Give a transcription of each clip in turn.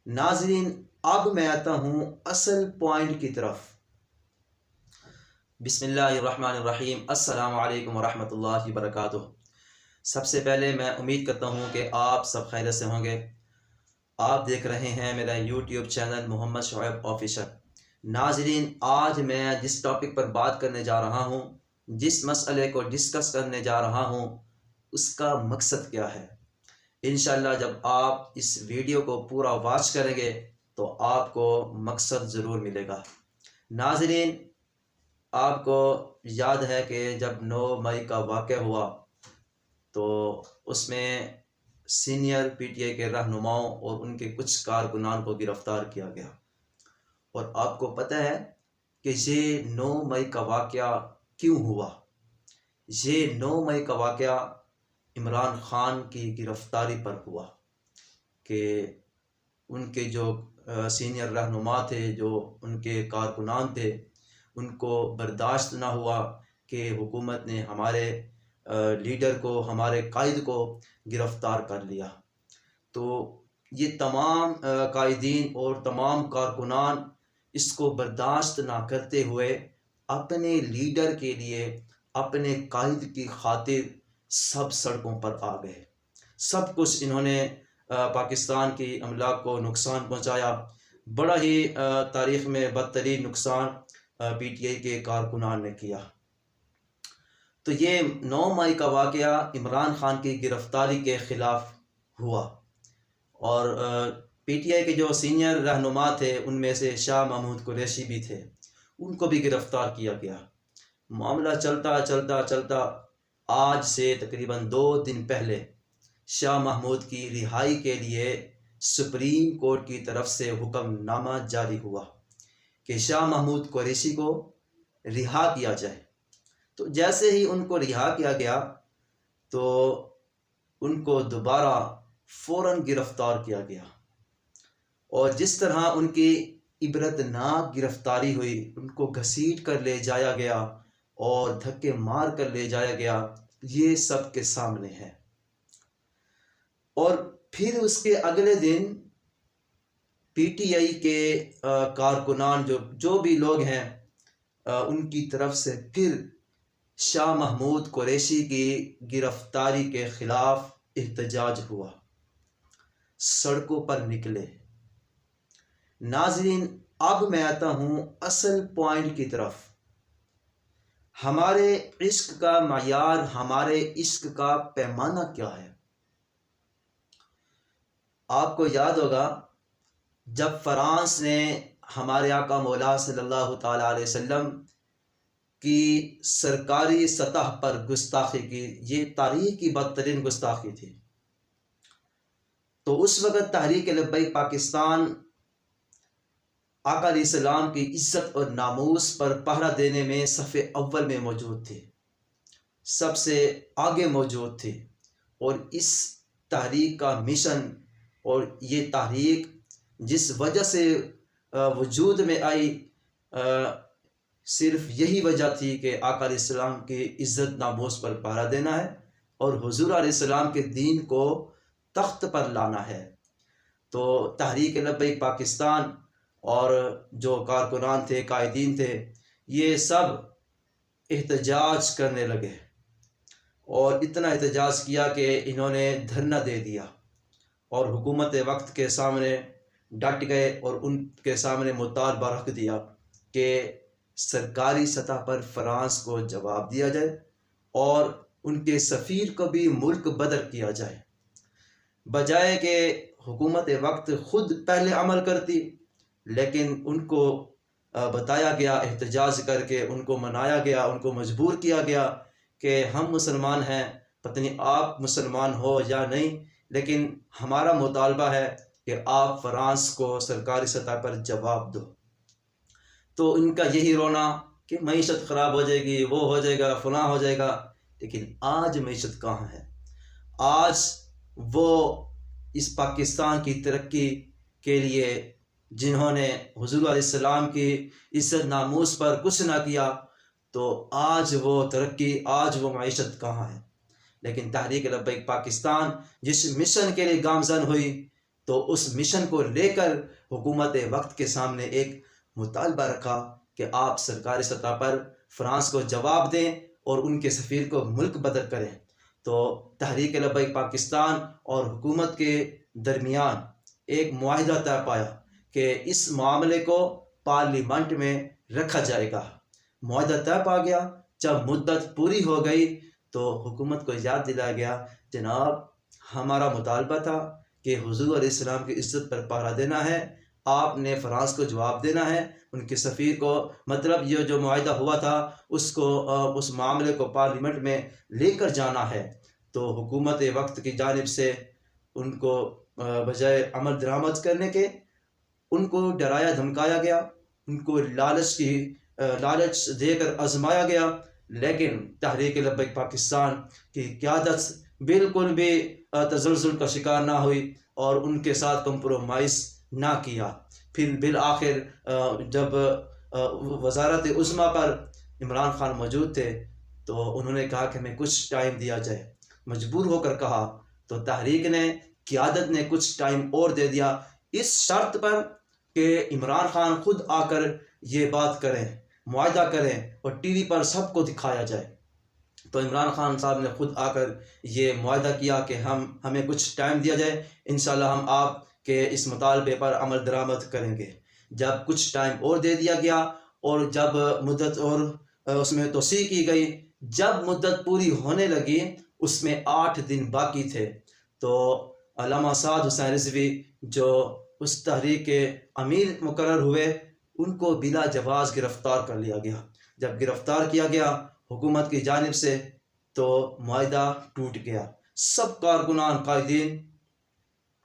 ناظرین، اب میں آتا ہوں اصل پوائنٹ کی طرف۔ بسم اللہ الرحمن الرحیم۔ السلام علیکم ورحمۃ اللہ وبرکاتہ۔ سب سے پہلے میں امید کرتا ہوں کہ آپ سب خیریت سے ہوں گے۔ آپ دیکھ رہے ہیں میرا یوٹیوب چینل محمد شعیب آفیشل۔ ناظرین، آج میں جس ٹاپک پر بات کرنے جا رہا ہوں، جس مسئلے کو ڈسکس کرنے جا رہا ہوں، اس کا مقصد کیا ہے؟ انشاءاللہ جب آپ اس ویڈیو کو پورا واچ کریں گے تو آپ کو مقصد ضرور ملے گا۔ ناظرین، آپ کو یاد ہے کہ جب 9 مئی کا واقعہ ہوا تو اس میں سینئر پی ٹی آئی کے رہنماؤں اور ان کے کچھ کارکنان کو گرفتار کیا گیا، اور آپ کو پتہ ہے کہ یہ 9 مئی کا واقعہ کیوں ہوا؟ یہ 9 مئی کا واقعہ عمران خان کی گرفتاری پر ہوا کہ ان کے جو سینئر رہنما تھے، جو ان کے کارکنان تھے، ان کو برداشت نہ ہوا کہ حکومت نے ہمارے لیڈر کو، ہمارے قائد کو گرفتار کر لیا۔ تو یہ تمام قائدین اور تمام کارکنان اس کو برداشت نہ کرتے ہوئے اپنے لیڈر کے لیے، اپنے قائد کی خاطر سب سڑکوں پر آ گئے۔ سب کچھ انہوں نے پاکستان کی املاک کو نقصان پہنچایا۔ بڑا ہی تاریخ میں بدترین نقصان پی ٹی آئی کے کارکنان نے کیا۔ تو یہ 9 مئی کا واقعہ عمران خان کی گرفتاری کے خلاف ہوا، اور پی ٹی آئی کے جو سینئر رہنما تھے ان میں سے شاہ محمود قریشی بھی تھے، ان کو بھی گرفتار کیا گیا۔ معاملہ چلتا چلتا چلتا آج سے تقریباً 2 دن پہلے شاہ محمود کی رہائی کے لیے سپریم کورٹ کی طرف سے حکم نامہ جاری ہوا کہ شاہ محمود قریشی کو رہا کیا جائے۔ تو جیسے ہی ان کو رہا کیا گیا تو ان کو دوبارہ فوراً گرفتار کیا گیا، اور جس طرح ان کی عبرتناک گرفتاری ہوئی، ان کو گھسیٹ کر لے جایا گیا اور دھکے مار کر لے جایا گیا، یہ سب کے سامنے ہے۔ اور پھر اس کے اگلے دن پی ٹی آئی کے کارکنان جو بھی لوگ ہیں، ان کی طرف سے پھر شاہ محمود قریشی کی گرفتاری کے خلاف احتجاج ہوا، سڑکوں پر نکلے۔ ناظرین، اب میں آتا ہوں اصل پوائنٹ کی طرف۔ ہمارے عشق کا معیار، ہمارے عشق کا پیمانہ کیا ہے؟ آپ کو یاد ہوگا جب فرانس نے ہمارے آقا مولا صلی اللہ تعالیٰ علیہ وسلم کی سرکاری سطح پر گستاخی کی، یہ تاریخ کی بدترین گستاخی تھی، تو اس وقت تحریک لبیک پاکستان آقا علیہ السلام کی عزت اور ناموس پر پہرا دینے میں صف اول میں موجود تھی، سب سے آگے موجود تھی۔ اور اس تحریک کا مشن، اور یہ تحریک جس وجہ سے وجود میں آئی، صرف یہی وجہ تھی کہ آقا علیہ السلام کی عزت ناموس پر پہرا دینا ہے اور حضور علیہ السلام کے دین کو تخت پر لانا ہے۔ تو تحریک لبیک پاکستان اور جو کارکنان تھے، قائدین تھے، یہ سب احتجاج کرنے لگے، اور اتنا احتجاج کیا کہ انہوں نے دھرنا دے دیا اور حکومت وقت کے سامنے ڈٹ گئے اور ان کے سامنے مطالبہ رکھ دیا کہ سرکاری سطح پر فرانس کو جواب دیا جائے اور ان کے سفیر کو بھی ملک بدر کیا جائے، بجائے کہ حکومت وقت خود پہلے عمل کرتی۔ لیکن ان کو بتایا گیا، احتجاج کر کے ان کو منایا گیا، ان کو مجبور کیا گیا کہ ہم مسلمان ہیں، پتہ نہیں آپ مسلمان ہو یا نہیں، لیکن ہمارا مطالبہ ہے کہ آپ فرانس کو سرکاری سطح پر جواب دو۔ تو ان کا یہی رونا کہ معیشت خراب ہو جائے گی، وہ ہو جائے گا، فلاں ہو جائے گا۔ لیکن آج معیشت کہاں ہے؟ آج وہ اس پاکستان کی ترقی کے لیے جنہوں نے حضور علیہ السلام کی عزت ناموس پر کچھ نہ کیا، تو آج وہ ترقی، آج وہ معیشت کہاں ہے؟ لیکن تحریک لبیک پاکستان جس مشن کے لیے گامزن ہوئی، تو اس مشن کو لے کر حکومت وقت کے سامنے ایک مطالبہ رکھا کہ آپ سرکاری سطح پر فرانس کو جواب دیں اور ان کے سفیر کو ملک بدر کریں۔ تو تحریک لبیک پاکستان اور حکومت کے درمیان ایک معاہدہ طے پایا کہ اس معاملے کو پارلیمنٹ میں رکھا جائے گا۔ معاہدہ طے پا گیا۔ جب مدت پوری ہو گئی تو حکومت کو یاد دلایا گیا، جناب ہمارا مطالبہ تھا کہ حضور علیہ السلام کی عزت پر پہرا دینا ہے، آپ نے فرانس کو جواب دینا ہے، ان کے سفیر کو، مطلب یہ جو معاہدہ ہوا تھا اس معاملے کو پارلیمنٹ میں لے کر جانا ہے۔ تو حکومت وقت کی جانب سے ان کو بجائے عمل درآمد کرنے کے ان کو ڈرایا دھمکایا گیا، ان کو لالچ دے کر آزمایا گیا، لیکن تحریک لبیک پاکستان کی قیادت بالکل بھی تزلزل کا شکار نہ ہوئی اور ان کے ساتھ کمپرومائز نہ کیا۔ پھر بالآخر جب وزارت عظمیٰ پر عمران خان موجود تھے تو انہوں نے کہا کہ ہمیں کچھ ٹائم دیا جائے، مجبور ہو کر کہا، تو تحریک نے، قیادت نے کچھ ٹائم اور دے دیا، اس شرط پر کہ عمران خان خود آ کر یہ بات کریں، معاہدہ کریں اور ٹی وی پر سب کو دکھایا جائے۔ تو عمران خان صاحب نے خود آ کر یہ معاہدہ کیا کہ ہمیں کچھ ٹائم دیا جائے، انشاءاللہ ہم آپ کے اس مطالبے پر عمل درآمد کریں گے۔ جب کچھ ٹائم اور دے دیا گیا اور جب مدت اور اس میں توسیع کی گئی، جب مدت پوری ہونے لگی اس میں 8 دن باقی تھے، تو علامہ سعد حسین رضوی جو اس تحریک کے امیر مقرر ہوئے، ان کو بلا جواز گرفتار کر لیا گیا۔ جب گرفتار کیا گیا حکومت کی جانب سے تو معاہدہ ٹوٹ گیا۔ سب کارکنان قائدین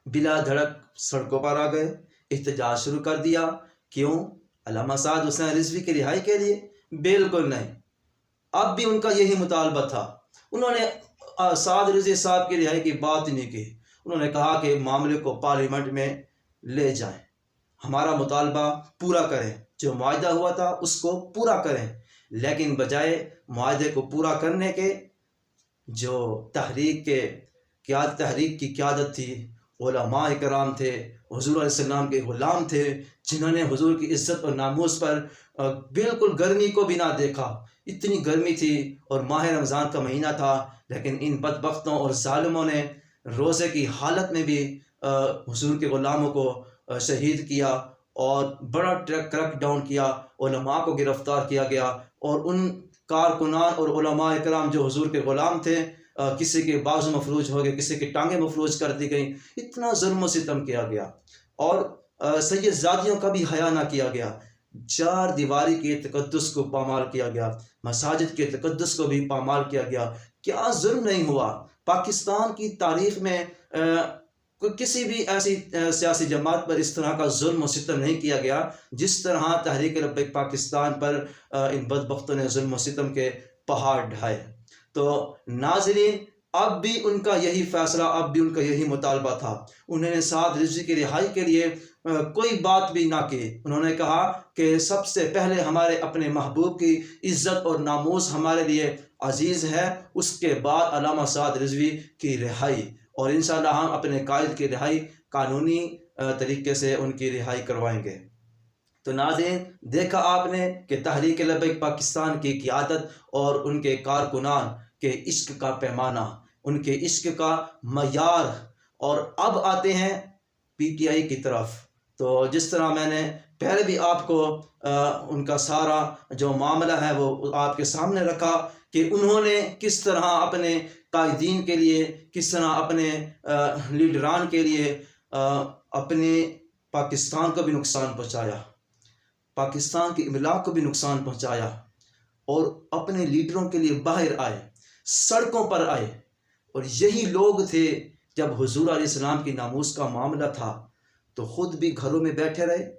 بلا دھڑک سڑکوں پر آ گئے، احتجاج شروع کر دیا۔ کیوں؟ علامہ سعد حسین رضوی کی رہائی کے لیے؟ بالکل نہیں، اب بھی ان کا یہی مطالبہ تھا۔ انہوں نے سعد رضوی صاحب کی رہائی کی بات نہیں کی، انہوں نے کہا کہ معاملے کو پارلیمنٹ میں لے جائیں، ہمارا مطالبہ پورا کریں، جو معاہدہ ہوا تھا اس کو پورا کریں۔ لیکن بجائے معاہدے کو پورا کرنے کے، جو تحریک کی قیادت تھی، علماء کرام تھے، حضور علیہ السلام کے غلام تھے، جنہوں نے حضور کی عزت اور ناموس پر بالکل گرمی کو بھی نہ دیکھا، اتنی گرمی تھی اور ماہ رمضان کا مہینہ تھا، لیکن ان بدبختوں اور ظالموں نے روزے کی حالت میں بھی حضور کے غلاموں کو شہید کیا اور بڑا کریک ڈاؤن کیا، علماء کو گرفتار کیا گیا، اور ان کارکنان اور علماء کرام جو حضور کے غلام تھے، کسی کے بازو مفلوج ہو گئے، کسی کی ٹانگیں مفلوج کر دی گئیں، اتنا ظلم و ستم کیا گیا، اور سید زادیوں کا بھی حیا نہ کیا گیا، 4 دیواری کے تقدس کو پامال کیا گیا، مساجد کے تقدس کو بھی پامال کیا گیا۔ کیا ظلم نہیں ہوا؟ پاکستان کی تاریخ میں کسی بھی ایسی سیاسی جماعت پر اس طرح کا ظلم و ستم نہیں کیا گیا جس طرح تحریک لبیک پاکستان پر ان بدبختوں نے ظلم و ستم کے پہاڑ ڈھائے۔ تو ناظرین، اب بھی ان کا یہی فیصلہ، اب بھی ان کا یہی مطالبہ تھا۔ انہوں نے سعد رضوی کی رہائی کے لیے کوئی بات بھی نہ کی۔ انہوں نے کہا کہ سب سے پہلے ہمارے اپنے محبوب کی عزت اور ناموس ہمارے لیے عزیز ہے، اس کے بعد علامہ سعد رضوی کی رہائی، اور انشاءاللہ ہم اپنے قائد کی رہائی قانونی طریقے سے ان کی رہائی کروائیں گے۔ تو ناظرین، دیکھا آپ نے کہ تحریک لبیک پاکستان کی قیادت اور ان کے کارکنان کے عشق کا پیمانہ، ان کے عشق کا معیار۔ اور اب آتے ہیں پی ٹی آئی کی طرف۔ تو جس طرح میں نے پہلے بھی آپ کو ان کا سارا جو معاملہ ہے وہ آپ کے سامنے رکھا کہ انہوں نے کس طرح اپنے قائدین کے لیے، کس طرح اپنے لیڈران کے لیے اپنے پاکستان کو بھی نقصان پہنچایا، پاکستان کی املاک کو بھی نقصان پہنچایا، اور اپنے لیڈروں کے لیے باہر آئے، سڑکوں پر آئے، اور یہی لوگ تھے جب حضور علیہ السلام کی ناموس کا معاملہ تھا تو خود بھی گھروں میں بیٹھے رہے۔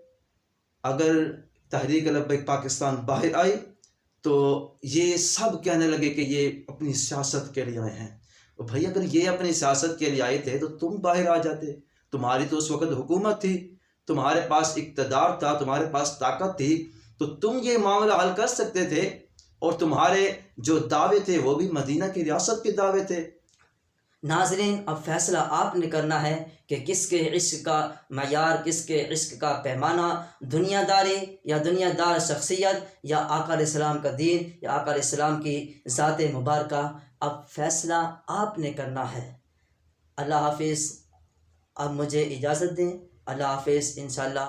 اگر تحریک لبیک پاکستان باہر آئی تو یہ سب کہنے لگے کہ یہ اپنی سیاست کے لیے آئے ہیں۔ بھائی اگر یہ اپنی سیاست کے لیے آئے تھے تو تم باہر آ جاتے، تمہاری تو اس وقت حکومت تھی، تمہارے پاس اقتدار تھا، تمہارے پاس طاقت تھی، تو تم یہ معاملہ حل کر سکتے تھے، اور تمہارے جو دعوے تھے وہ بھی مدینہ کی ریاست کے دعوے تھے۔ ناظرین، اب فیصلہ آپ نے کرنا ہے کہ کس کے عشق کا معیار، کس کے عشق کا پیمانہ، دنیا داری یا دنیا دار شخصیت، یا آقا علیہ السلام کا دین، یا آقا علیہ السلام کی ذات مبارکہ۔ اب فیصلہ آپ نے کرنا ہے۔ اللہ حافظ۔ اب مجھے اجازت دیں۔ اللہ حافظ، انشاءاللہ